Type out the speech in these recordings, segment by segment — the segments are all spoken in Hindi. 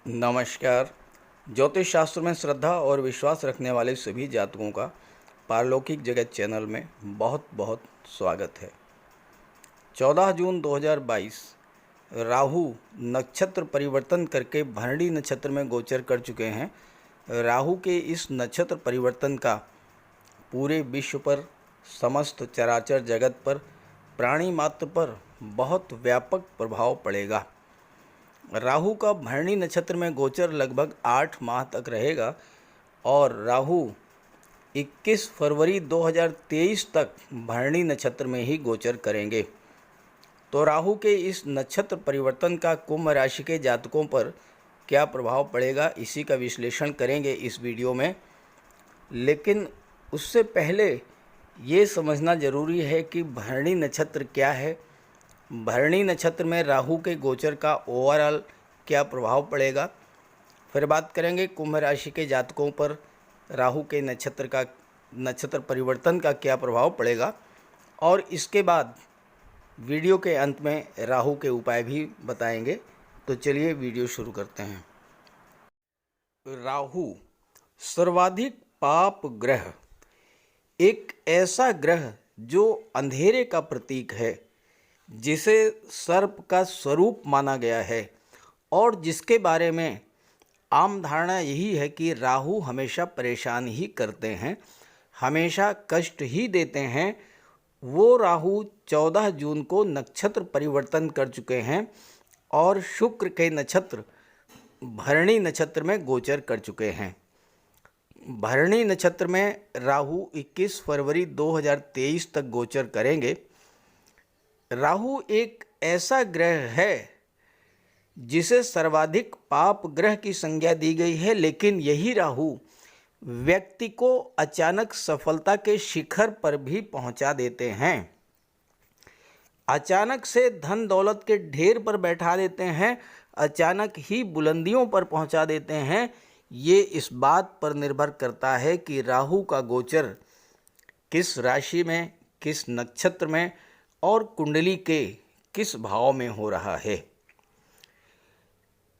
नमस्कार। ज्योतिष शास्त्र में श्रद्धा और विश्वास रखने वाले सभी जातकों का पारलौकिक जगत चैनल में बहुत बहुत स्वागत है। 14 जून 2022 राहु नक्षत्र परिवर्तन करके भरणी नक्षत्र में गोचर कर चुके हैं। राहु के इस नक्षत्र परिवर्तन का पूरे विश्व पर, समस्त चराचर जगत पर, प्राणी मात्र पर बहुत व्यापक प्रभाव पड़ेगा। राहु का भरणी नक्षत्र में गोचर लगभग 8 माह तक रहेगा और राहु 21 फरवरी 2023 तक भरणी नक्षत्र में ही गोचर करेंगे। तो राहु के इस नक्षत्र परिवर्तन का कुंभ राशि के जातकों पर क्या प्रभाव पड़ेगा, इसी का विश्लेषण करेंगे इस वीडियो में। लेकिन उससे पहले ये समझना ज़रूरी है कि भरणी नक्षत्र क्या है, भरणी नक्षत्र में राहु के गोचर का ओवरऑल क्या प्रभाव पड़ेगा। फिर बात करेंगे कुंभ राशि के जातकों पर राहु के नक्षत्र परिवर्तन का क्या प्रभाव पड़ेगा, और इसके बाद वीडियो के अंत में राहु के उपाय भी बताएंगे। तो चलिए वीडियो शुरू करते हैं। राहु सर्वाधिक पाप ग्रह, एक ऐसा ग्रह जो अंधेरे का प्रतीक है, जिसे सर्प का स्वरूप माना गया है और जिसके बारे में आम धारणा यही है कि राहु हमेशा परेशान ही करते हैं, हमेशा कष्ट ही देते हैं। वो राहु 14 जून को नक्षत्र परिवर्तन कर चुके हैं और शुक्र के नक्षत्र भरणी नक्षत्र में गोचर कर चुके हैं। भरणी नक्षत्र में राहु 21 फरवरी 2023 तक गोचर करेंगे। राहु एक ऐसा ग्रह है जिसे सर्वाधिक पाप ग्रह की संज्ञा दी गई है, लेकिन यही राहु व्यक्ति को अचानक सफलता के शिखर पर भी पहुंचा देते हैं। अचानक से धन दौलत के ढेर पर बैठा देते हैं, अचानक ही बुलंदियों पर पहुंचा देते हैं। ये इस बात पर निर्भर करता है कि राहु का गोचर किस राशि में, किस नक्षत्र में और कुंडली के किस भाव में हो रहा है।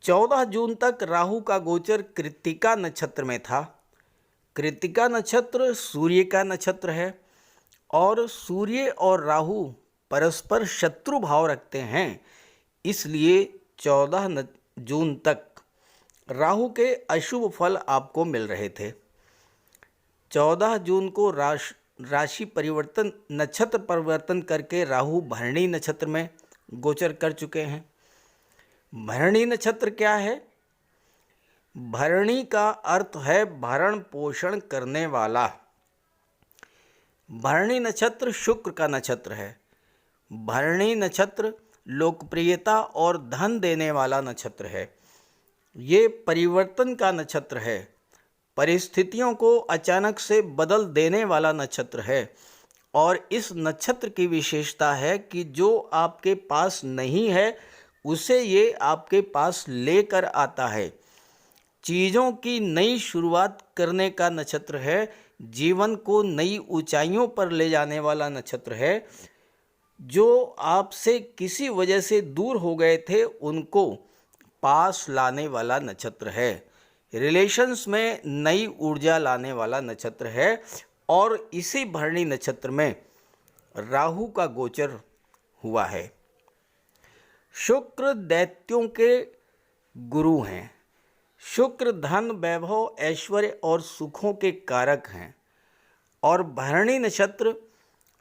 14 जून तक राहु का गोचर कृत्तिका नक्षत्र में था। कृत्तिका नक्षत्र सूर्य का नक्षत्र है और सूर्य और राहु परस्पर शत्रु भाव रखते हैं। इसलिए 14 जून तक राहु के अशुभ फल आपको मिल रहे थे। 14 जून को राशि परिवर्तन, नक्षत्र परिवर्तन करके राहु भरणी नक्षत्र में गोचर कर चुके हैं। भरणी नक्षत्र क्या है? भरणी का अर्थ है भरण पोषण करने वाला। भरणी नक्षत्र शुक्र का नक्षत्र है। भरणी नक्षत्र लोकप्रियता और धन देने वाला नक्षत्र है। ये परिवर्तन का नक्षत्र है, परिस्थितियों को अचानक से बदल देने वाला नक्षत्र है। और इस नक्षत्र की विशेषता है कि जो आपके पास नहीं है उसे ये आपके पास लेकर आता है। चीज़ों की नई शुरुआत करने का नक्षत्र है, जीवन को नई ऊंचाइयों पर ले जाने वाला नक्षत्र है। जो आपसे किसी वजह से दूर हो गए थे उनको पास लाने वाला नक्षत्र है। रिलेशंस में नई ऊर्जा लाने वाला नक्षत्र है। और इसी भरणी नक्षत्र में राहु का गोचर हुआ है। शुक्र दैत्यों के गुरु हैं। शुक्र धन, वैभव, ऐश्वर्य और सुखों के कारक हैं और भरणी नक्षत्र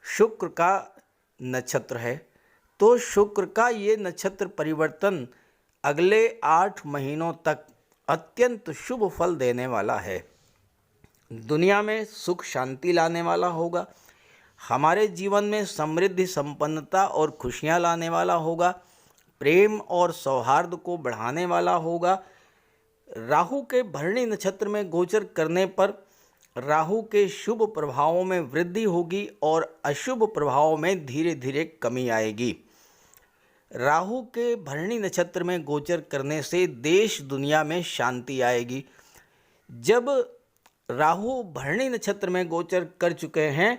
शुक्र का नक्षत्र है। तो शुक्र का ये नक्षत्र परिवर्तन अगले 8 महीनों तक अत्यंत शुभ फल देने वाला है। दुनिया में सुख शांति लाने वाला होगा, हमारे जीवन में समृद्धि, संपन्नता और खुशियां लाने वाला होगा, प्रेम और सौहार्द को बढ़ाने वाला होगा। राहु के भरणी नक्षत्र में गोचर करने पर राहु के शुभ प्रभावों में वृद्धि होगी और अशुभ प्रभावों में धीरे धीरे कमी आएगी। राहु के भरणी नक्षत्र में गोचर करने से देश दुनिया में शांति आएगी। जब राहु भरणी नक्षत्र में गोचर कर चुके हैं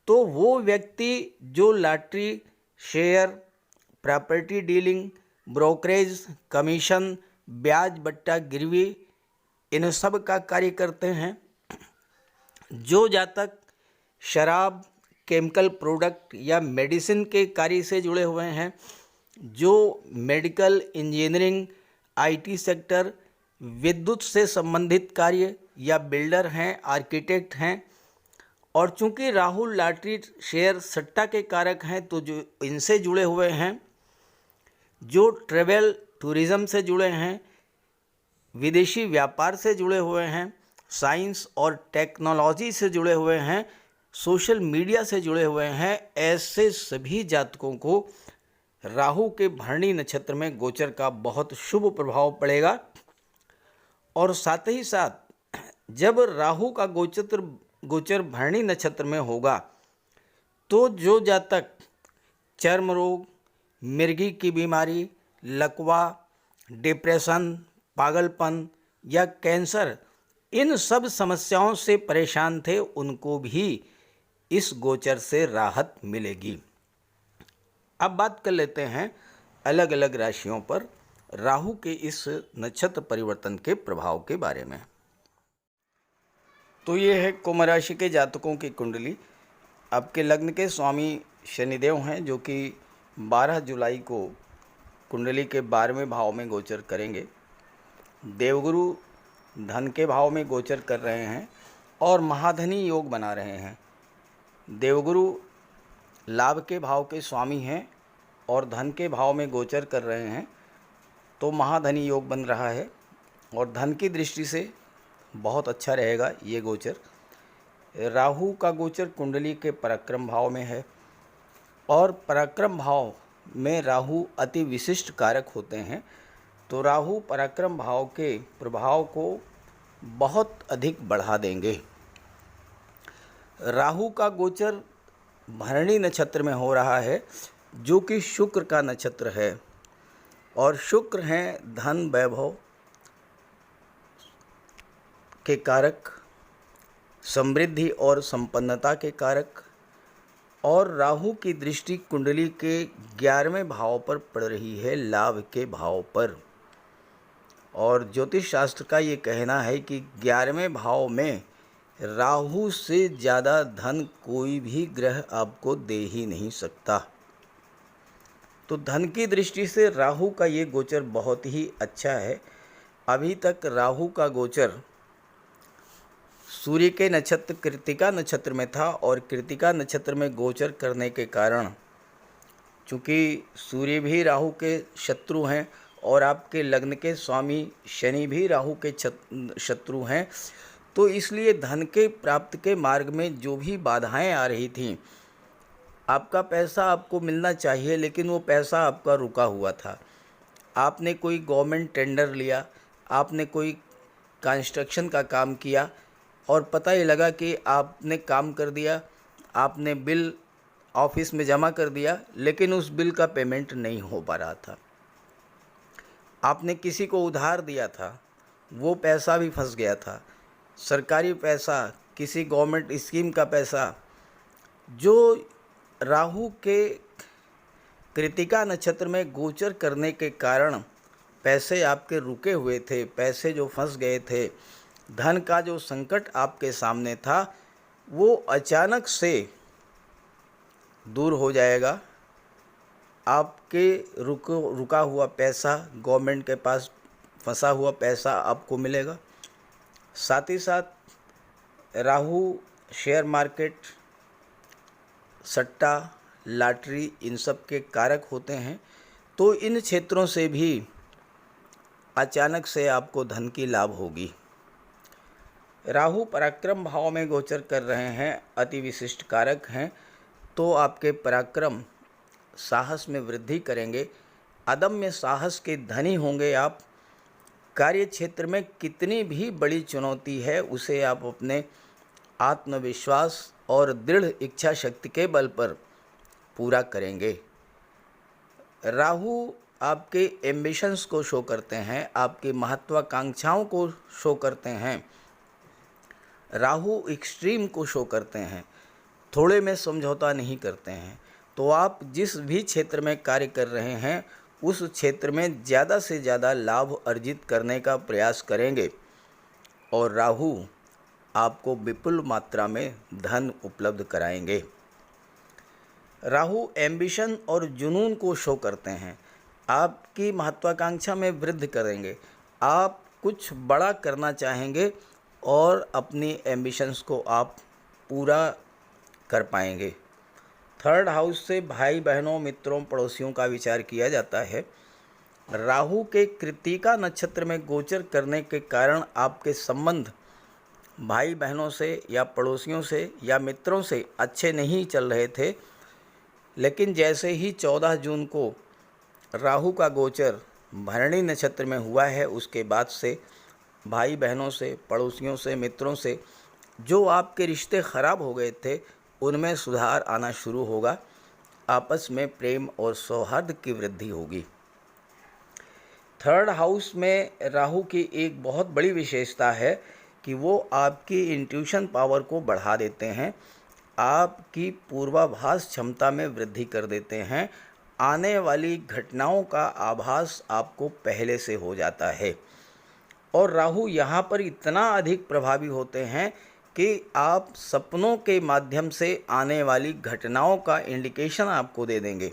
तो वो व्यक्ति जो lottery, share, property dealing, brokerage, commission, ब्याज बट्टा गिरवी इन सब का कार्य करते हैं। जो जातक शराब, केमिकल प्रोडक्ट या मेडिसिन के कार्य से जुड़े हुए हैं, जो मेडिकल, इंजीनियरिंग, आईटी सेक्टर, विद्युत से संबंधित कार्य या बिल्डर हैं, आर्किटेक्ट हैं, और चूंकि राहु लॉटरी, शेयर, सट्टा के कारक हैं, तो जो इनसे जुड़े हुए हैं, जो ट्रेवल, टूरिज़्म से जुड़े हैं, विदेशी व्यापार से जुड़े हुए हैं, साइंस और टेक्नोलॉजी से जुड़े हुए हैं, सोशल मीडिया से जुड़े हुए हैं, ऐसे सभी जातकों को राहु के भरणी नक्षत्र में गोचर का बहुत शुभ प्रभाव पड़ेगा। और साथ ही साथ जब राहु का गोचर भरणी नक्षत्र में होगा तो जो जातक चर्म रोग, मिर्गी की बीमारी, लकवा, डिप्रेशन, पागलपन या कैंसर, इन सब समस्याओं से परेशान थे, उनको भी इस गोचर से राहत मिलेगी। अब बात कर लेते हैं अलग अलग राशियों पर राहु के इस नक्षत्र परिवर्तन के प्रभाव के बारे में। तो ये है कुंभ राशि के जातकों की कुंडली। आपके लग्न के स्वामी शनिदेव हैं, जो कि 12 जुलाई को कुंडली के 12वें भाव में गोचर करेंगे। देवगुरु धन के भाव में गोचर कर रहे हैं और महाधनी योग बना रहे हैं। देवगुरु लाभ के भाव के स्वामी हैं और धन के भाव में गोचर कर रहे हैं, तो महाधनी योग बन रहा है और धन की दृष्टि से बहुत अच्छा रहेगा ये गोचर। राहु का गोचर कुंडली के पराक्रम भाव में है और पराक्रम भाव में राहु अति विशिष्ट कारक होते हैं, तो राहु पराक्रम भाव के प्रभाव को बहुत अधिक बढ़ा देंगे। राहु का गोचर भरणी नक्षत्र में हो रहा है, जो कि शुक्र का नक्षत्र है, और शुक्र हैं धन, वैभव के कारक, समृद्धि और संपन्नता के कारक, और राहु की दृष्टि कुंडली के 11वें भाव पर पड़ रही है, लाभ के भाव पर। और ज्योतिष शास्त्र का ये कहना है कि 11वें भाव में राहु से ज़्यादा धन कोई भी ग्रह आपको दे ही नहीं सकता। तो धन की दृष्टि से राहु का ये गोचर बहुत ही अच्छा है। अभी तक राहु का गोचर सूर्य के नक्षत्र कृत्तिका नक्षत्र में था, और कृत्तिका नक्षत्र में गोचर करने के कारण, चूँकि सूर्य भी राहु के शत्रु हैं और आपके लग्न के स्वामी शनि भी राहु के शत्रु हैं, तो इसलिए धन के प्राप्त के मार्ग में जो भी बाधाएं आ रही थीं, आपका पैसा आपको मिलना चाहिए लेकिन वो पैसा आपका रुका हुआ था। आपने कोई गवर्नमेंट टेंडर लिया, आपने कोई कंस्ट्रक्शन का काम किया और पता ही लगा कि आपने काम कर दिया, आपने बिल ऑफिस में जमा कर दिया, लेकिन उस बिल का पेमेंट नहीं हो पा रहा था। आपने किसी को उधार दिया था, वो पैसा भी फंस गया था। सरकारी पैसा, किसी गवर्नमेंट स्कीम का पैसा, जो राहु के कृत्तिका नक्षत्र में गोचर करने के कारण पैसे आपके रुके हुए थे, पैसे जो फंस गए थे, धन का जो संकट आपके सामने था, वो अचानक से दूर हो जाएगा। आपके रुका हुआ पैसा, गवर्नमेंट के पास फंसा हुआ पैसा आपको मिलेगा। साथ ही साथ राहु शेयर मार्केट, सट्टा, लॉटरी, इन सब के कारक होते हैं, तो इन क्षेत्रों से भी अचानक से आपको धन की लाभ होगी। राहु पराक्रम भाव में गोचर कर रहे हैं, अति विशिष्ट कारक हैं, तो आपके पराक्रम, साहस में वृद्धि करेंगे। अदम्य साहस के धनी होंगे आप। कार्य क्षेत्र में कितनी भी बड़ी चुनौती है, उसे आप अपने आत्मविश्वास और दृढ़ इच्छा शक्ति के बल पर पूरा करेंगे। राहु आपके एम्बिशंस को शो करते हैं, आपकी महत्वाकांक्षाओं को शो करते हैं। राहु एक्सट्रीम को शो करते हैं, थोड़े में समझौता नहीं करते हैं। तो आप जिस भी क्षेत्र में कार्य कर रहे हैं उस क्षेत्र में ज़्यादा से ज़्यादा लाभ अर्जित करने का प्रयास करेंगे और राहु आपको विपुल मात्रा में धन उपलब्ध कराएंगे। राहु एम्बिशन और जुनून को शो करते हैं, आपकी महत्वाकांक्षा में वृद्धि करेंगे, आप कुछ बड़ा करना चाहेंगे और अपनी एम्बिशंस को आप पूरा कर पाएंगे। थर्ड हाउस से भाई बहनों, मित्रों, पड़ोसियों का विचार किया जाता है। राहु के कृत्तिका नक्षत्र में गोचर करने के कारण आपके संबंध भाई बहनों से या पड़ोसियों से या मित्रों से अच्छे नहीं चल रहे थे, लेकिन जैसे ही 14 जून को राहु का गोचर भरणी नक्षत्र में हुआ है, उसके बाद से भाई बहनों से, पड़ोसियों से, मित्रों से जो आपके रिश्ते ख़राब हो गए थे उनमें सुधार आना शुरू होगा। आपस में प्रेम और सौहार्द की वृद्धि होगी। थर्ड हाउस में राहु की एक बहुत बड़ी विशेषता है कि वो आपकी इंट्यूशन पावर को बढ़ा देते हैं, आपकी पूर्वाभास क्षमता में वृद्धि कर देते हैं। आने वाली घटनाओं का आभास आपको पहले से हो जाता है और राहु यहाँ पर इतना अधिक प्रभावी होते हैं कि आप सपनों के माध्यम से आने वाली घटनाओं का इंडिकेशन आपको दे देंगे।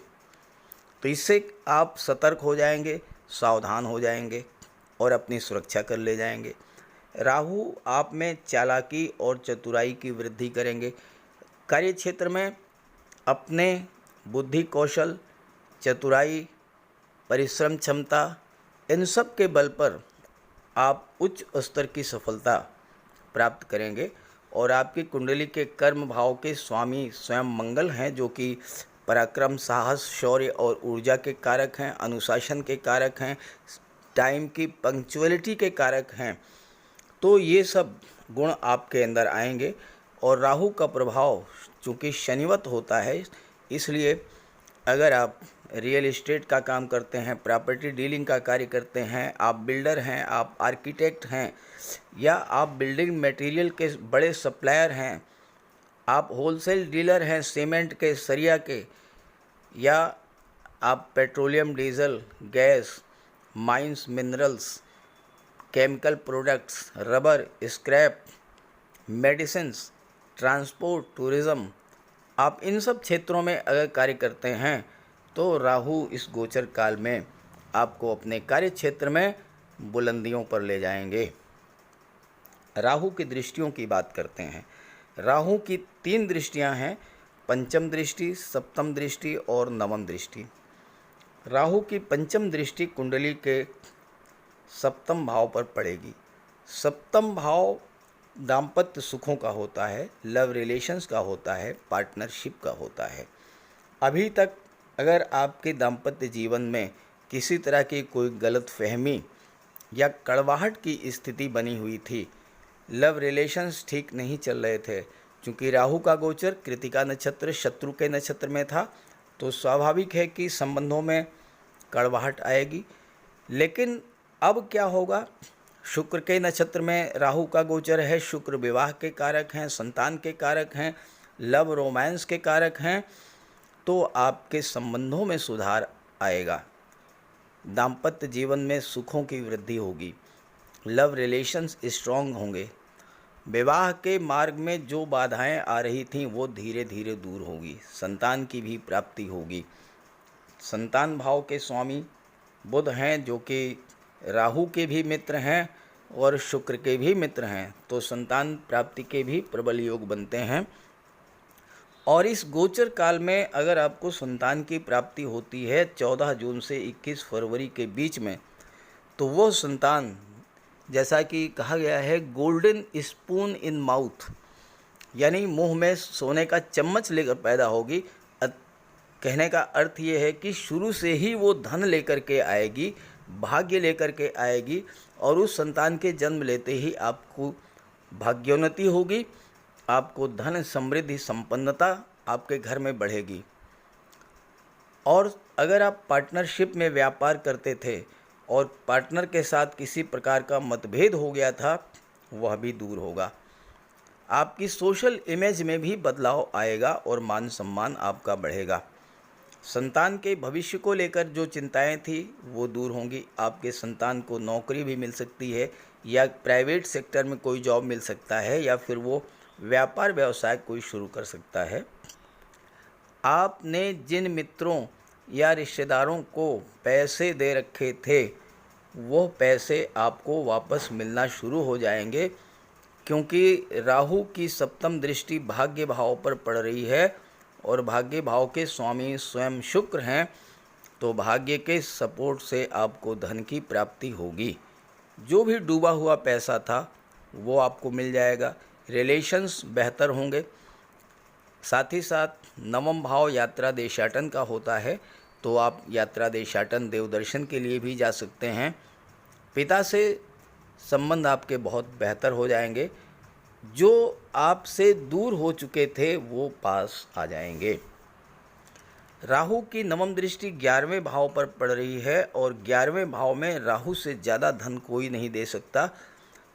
तो इससे आप सतर्क हो जाएंगे, सावधान हो जाएंगे और अपनी सुरक्षा कर ले जाएंगे। राहु आप में चालाकी और चतुराई की वृद्धि करेंगे। कार्य क्षेत्र में अपने बुद्धि कौशल, चतुराई, परिश्रम क्षमता, इन सब के बल पर आप उच्च स्तर की सफलता प्राप्त करेंगे और आपकी कुंडली के कर्म भाव के स्वामी स्वयं मंगल हैं, जो कि पराक्रम, साहस, शौर्य और ऊर्जा के कारक हैं, अनुशासन के कारक हैं, टाइम की पंक्चुअलिटी के कारक हैं। तो ये सब गुण आपके अंदर आएंगे और राहु का प्रभाव चूँकि शनिवत होता है, इसलिए अगर आप रियल एस्टेट का काम करते हैं, प्रॉपर्टी डीलिंग का कार्य करते हैं, आप बिल्डर हैं, आप आर्किटेक्ट हैं या आप बिल्डिंग मटेरियल के बड़े सप्लायर हैं, आप होलसेल डीलर हैं सीमेंट के, सरिया के, या आप petroleum, diesel, gas, mines, minerals, chemical products, rubber, scrap, medicines, transport, tourism, आप इन सब क्षेत्रों में अगर कार्य करते हैं तो राहु इस गोचर काल में आपको अपने कार्य क्षेत्र में बुलंदियों पर ले जाएंगे। राहु की दृष्टियों की बात करते हैं। राहु की 3 दृष्टियां हैं, पंचम दृष्टि, सप्तम दृष्टि और नवम दृष्टि। राहु की पंचम दृष्टि कुंडली के सप्तम भाव पर पड़ेगी। सप्तम भाव दाम्पत्य सुखों का होता है, लव रिलेशंस का होता है, पार्टनरशिप का होता है। अभी तक अगर आपके दाम्पत्य जीवन में किसी तरह की कोई गलत फहमी या कड़वाहट की स्थिति बनी हुई थी, लव रिलेशंस ठीक नहीं चल रहे थे, चूँकि राहु का गोचर कृत्तिका नक्षत्र शत्रु के नक्षत्र में था, तो स्वाभाविक है कि संबंधों में कड़वाहट आएगी। लेकिन अब क्या होगा, शुक्र के नक्षत्र में राहु का गोचर है। शुक्र विवाह के कारक हैं, संतान के कारक हैं, लव रोमांस के कारक हैं, तो आपके संबंधों में सुधार आएगा, दाम्पत्य जीवन में सुखों की वृद्धि होगी, लव रिलेशंस स्ट्रॉन्ग होंगे, विवाह के मार्ग में जो बाधाएं आ रही थीं वो धीरे धीरे दूर होगी, संतान की भी प्राप्ति होगी। संतान भाव के स्वामी बुध हैं, जो कि राहु के भी मित्र हैं और शुक्र के भी मित्र हैं, तो संतान प्राप्ति के भी प्रबल योग बनते हैं। और इस गोचर काल में अगर आपको संतान की प्राप्ति होती है 14 जून से 21 फरवरी के बीच में, तो वो संतान, जैसा कि कहा गया है, गोल्डन स्पून इन माउथ, यानी मुंह में सोने का चम्मच लेकर पैदा होगी। कहने का अर्थ ये है कि शुरू से ही वो धन लेकर के आएगी, भाग्य लेकर के आएगी और उस संतान के जन्म लेते ही आपको भाग्योन्नति होगी, आपको धन, समृद्धि, संपन्नता आपके घर में बढ़ेगी। और अगर आप पार्टनरशिप में व्यापार करते थे और पार्टनर के साथ किसी प्रकार का मतभेद हो गया था, वह भी दूर होगा। आपकी सोशल इमेज में भी बदलाव आएगा और मान सम्मान आपका बढ़ेगा। संतान के भविष्य को लेकर जो चिंताएं थी वो दूर होंगी। आपके संतान को नौकरी भी मिल सकती है, या प्राइवेट सेक्टर में कोई जॉब मिल सकता है, या फिर वो व्यापार व्यवसाय कोई शुरू कर सकता है। आपने जिन मित्रों या रिश्तेदारों को पैसे दे रखे थे वो पैसे आपको वापस मिलना शुरू हो जाएंगे, क्योंकि राहु की सप्तम दृष्टि भाग्य भाव पर पड़ रही है और भाग्य भाव के स्वामी स्वयं शुक्र हैं। तो भाग्य के सपोर्ट से आपको धन की प्राप्ति होगी। जो भी डूबा हुआ पैसा था वो आपको मिल जाएगा। रिलेशंस बेहतर होंगे। साथ ही साथ नवम भाव यात्रा देशाटन का होता है, तो आप यात्रा देशाटन देवदर्शन के लिए भी जा सकते हैं। पिता से संबंध आपके बहुत बेहतर हो जाएंगे। जो आपसे दूर हो चुके थे वो पास आ जाएंगे। राहु की नवम दृष्टि 11वें भाव पर पड़ रही है और 11वें भाव में राहु से ज़्यादा धन कोई नहीं दे सकता।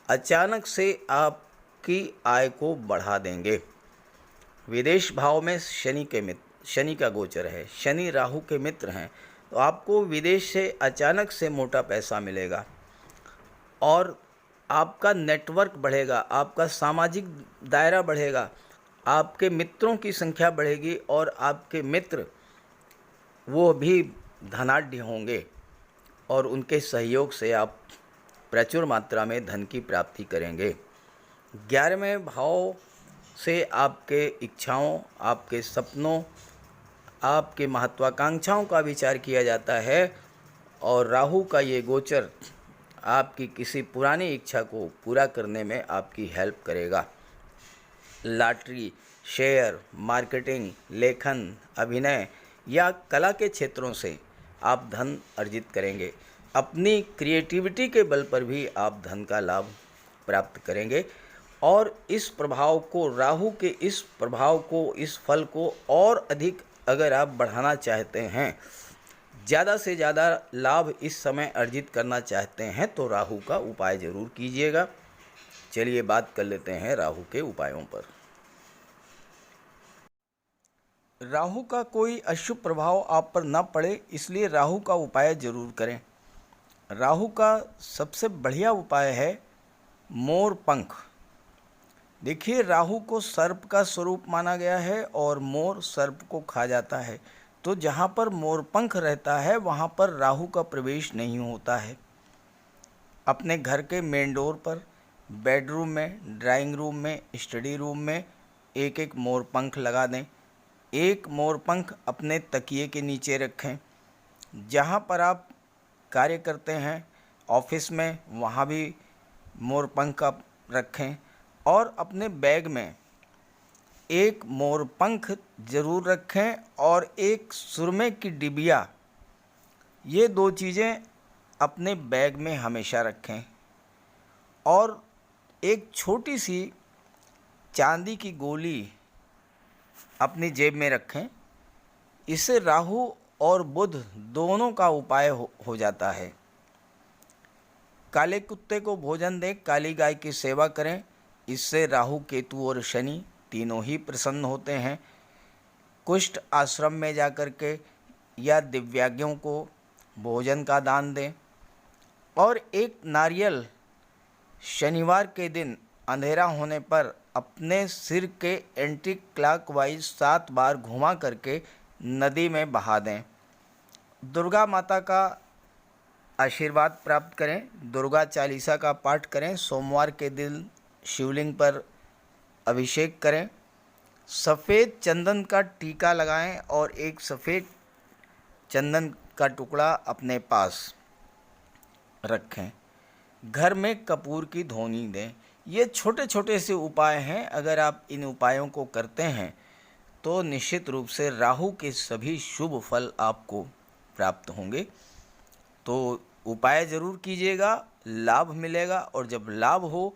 अचानक से आपकी आय को बढ़ा देंगे। विदेश भाव में शनि का गोचर है। शनि राहु के मित्र हैं, तो आपको विदेश से अचानक से मोटा पैसा मिलेगा और आपका नेटवर्क बढ़ेगा, आपका सामाजिक दायरा बढ़ेगा, आपके मित्रों की संख्या बढ़ेगी और आपके मित्र वो भी धनाढ्य होंगे और उनके सहयोग से आप प्रचुर मात्रा में धन की प्राप्ति करेंगे। 11वें भाव से आपके इच्छाओं, आपके सपनों, आपके महत्वाकांक्षाओं का विचार किया जाता है और राहु का ये गोचर आपकी किसी पुरानी इच्छा को पूरा करने में आपकी हेल्प करेगा। लॉटरी, शेयर, मार्केटिंग, लेखन, अभिनय या कला के क्षेत्रों से आप धन अर्जित करेंगे। अपनी क्रिएटिविटी के बल पर भी आप धन का लाभ प्राप्त करेंगे और इस प्रभाव को, राहु के इस प्रभाव को, इस फल को और अधिक अगर आप बढ़ाना चाहते हैं, ज़्यादा से ज़्यादा लाभ इस समय अर्जित करना चाहते हैं, तो राहु का उपाय ज़रूर कीजिएगा। चलिए बात कर लेते हैं राहु के उपायों पर। राहु का कोई अशुभ प्रभाव आप पर न पड़े, इसलिए राहु का उपाय ज़रूर करें। राहु का सबसे बढ़िया उपाय है मोर पंख। देखिए, राहु को सर्प का स्वरूप माना गया है और मोर सर्प को खा जाता है, तो जहाँ पर मोर पंख रहता है वहाँ पर राहु का प्रवेश नहीं होता है। अपने घर के मेन डोर पर, बेडरूम में, ड्राइंग रूम में, स्टडी रूम में एक एक मोर पंख लगा दें। एक मोर पंख अपने तकिए के नीचे रखें। जहाँ पर आप कार्य करते हैं ऑफिस में, वहाँ भी मोर पंख आप रखें और अपने बैग में एक मोर पंख ज़रूर रखें और एक सुरमे की डिबिया, ये दो चीज़ें अपने बैग में हमेशा रखें और एक छोटी सी चांदी की गोली अपनी जेब में रखें। इससे राहु और बुध दोनों का उपाय हो जाता है। काले कुत्ते को भोजन दें, काली गाय की सेवा करें। इससे राहु, केतु और शनि तीनों ही प्रसन्न होते हैं। कुष्ठ आश्रम में जाकर के या दिव्यांगों को भोजन का दान दें और एक नारियल शनिवार के दिन अंधेरा होने पर अपने सिर के एंटी क्लॉकवाइज 7 बार घुमा करके नदी में बहा दें। दुर्गा माता का आशीर्वाद प्राप्त करें। दुर्गा चालीसा का पाठ करें। सोमवार के दिन शिवलिंग पर अभिषेक करें। सफ़ेद चंदन का टीका लगाएं और एक सफ़ेद चंदन का टुकड़ा अपने पास रखें। घर में कपूर की धूनी दें। ये छोटे छोटे से उपाय हैं। अगर आप इन उपायों को करते हैं तो निश्चित रूप से राहु के सभी शुभ फल आपको प्राप्त होंगे। तो उपाय ज़रूर कीजिएगा, लाभ मिलेगा और जब लाभ हो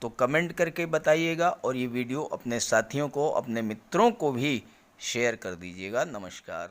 तो कमेंट करके बताइएगा और ये वीडियो अपने साथियों को, अपने मित्रों को भी शेयर कर दीजिएगा। नमस्कार।